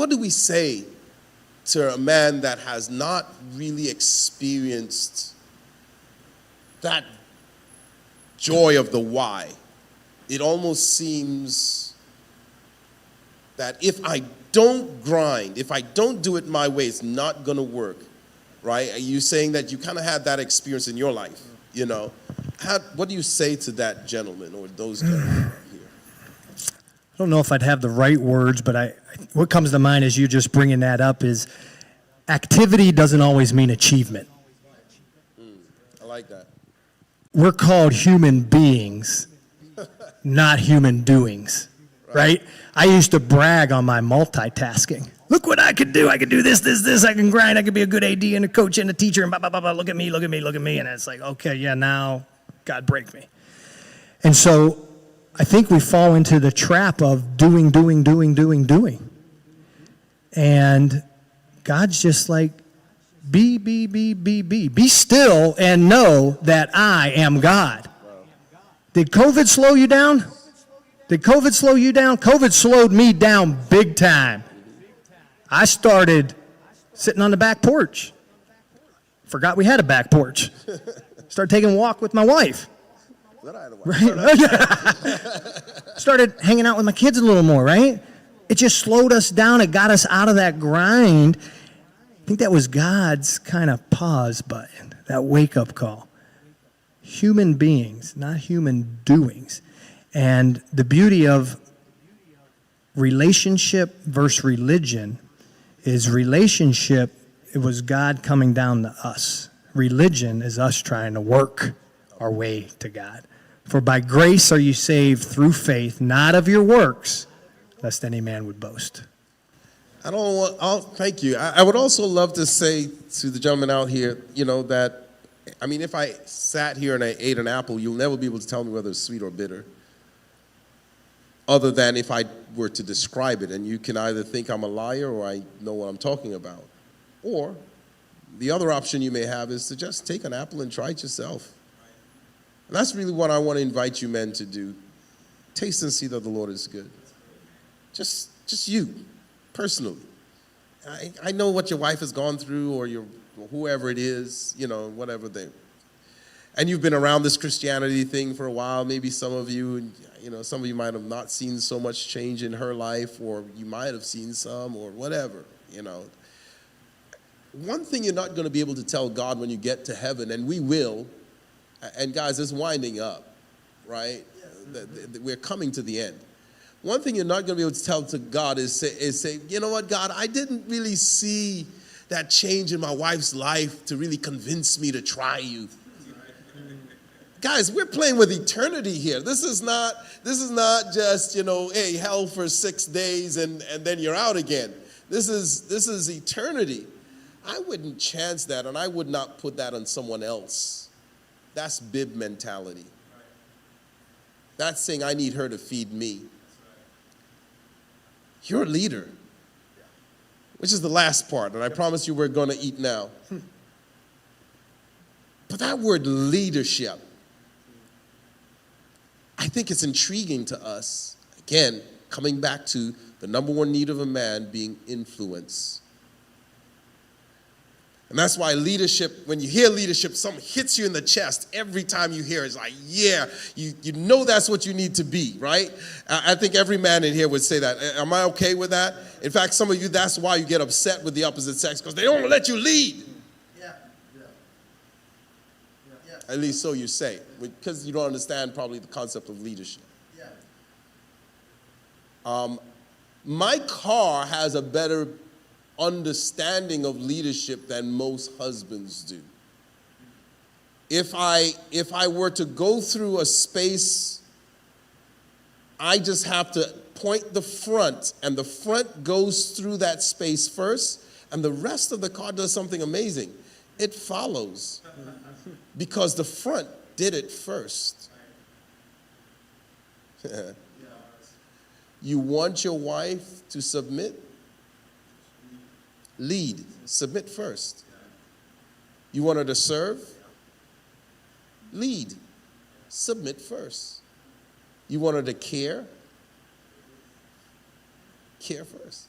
what do we say to a man that has not really experienced that joy of the why? It almost seems that if I don't grind, if I don't do it my way, it's not going to work, right? Are you saying that you kind of had that experience in your life, you know? What do you say to that gentleman or those gentlemen here? I don't know if I'd have the right words, but what comes to mind as you just bringing that up is activity doesn't always mean achievement. I like that. We're called human beings, not human doings, right? I used to brag on my multitasking. Look what I could do. I could do this. I can grind. I could be a good AD and a coach and a teacher and blah, blah, blah, blah. Look at me. And it's like, okay, yeah, now God break me. And so I think we fall into the trap of doing. And God's just like, be. Be still and know that I am God. Did COVID slow you down? COVID slowed me down big time. I started sitting on the back porch. Forgot we had a back porch. Started taking a walk with my wife. Right? Started hanging out with my kids a little more, right? It just slowed us down. It got us out of that grind. I think that was God's kind of pause button, that wake-up call. Human beings, not human doings. And the beauty of relationship versus religion is relationship, it was God coming down to us. Religion is us trying to work our way to God. For by grace are you saved through faith, not of your works, lest any man would boast. Thank you. I would also love to say to the gentleman out here, you know, that, I mean, if I sat here and I ate an apple, you'll never be able to tell me whether it's sweet or bitter, other than if I were to describe it. And you can either think I'm a liar or I know what I'm talking about. Or the other option you may have is to just take an apple and try it yourself. And that's really what I want to invite you men to do. Taste and see that the Lord is good. Just you, personally. I know what your wife has gone through, or whoever it is, you know, whatever they. And you've been around this Christianity thing for a while. Maybe some of you, you know, some of you might have not seen so much change in her life, or you might have seen some, or whatever, you know. One thing you're not going to be able to tell God when you get to heaven, and we will, and guys, it's winding up, right? We're coming to the end. One thing you're not going to be able to tell to God is say, you know what, God, I didn't really see that change in my wife's life to really convince me to try you. Guys, we're playing with eternity here. This is not just, you know, hey, hell for 6 days and then you're out again. This is eternity. I wouldn't chance that, and I would not put that on someone else. That's bib mentality. That's saying I need her to feed me. You're a leader, which is the last part, and I promise you we're going to eat now. But that word leadership, I think it's intriguing to us. Again, coming back to the number one need of a man being influence. And that's why leadership, when you hear leadership, something hits you in the chest every time you hear it. It's like, yeah, you know that's what you need to be, right? I think every man in here would say that. Am I okay with that? In fact, some of you, that's why you get upset with the opposite sex, because they don't let you lead. Yeah. At least so you say, because you don't understand probably the concept of leadership. My car has a better understanding of leadership than most husbands do. If I were to go through a space, I just have to point the front, and the front goes through that space first, and the rest of the car does something amazing. It follows because the front did it first. You want your wife to submit? Lead. Submit first. You want her to serve? Lead. Submit first. You want her to care? Care first.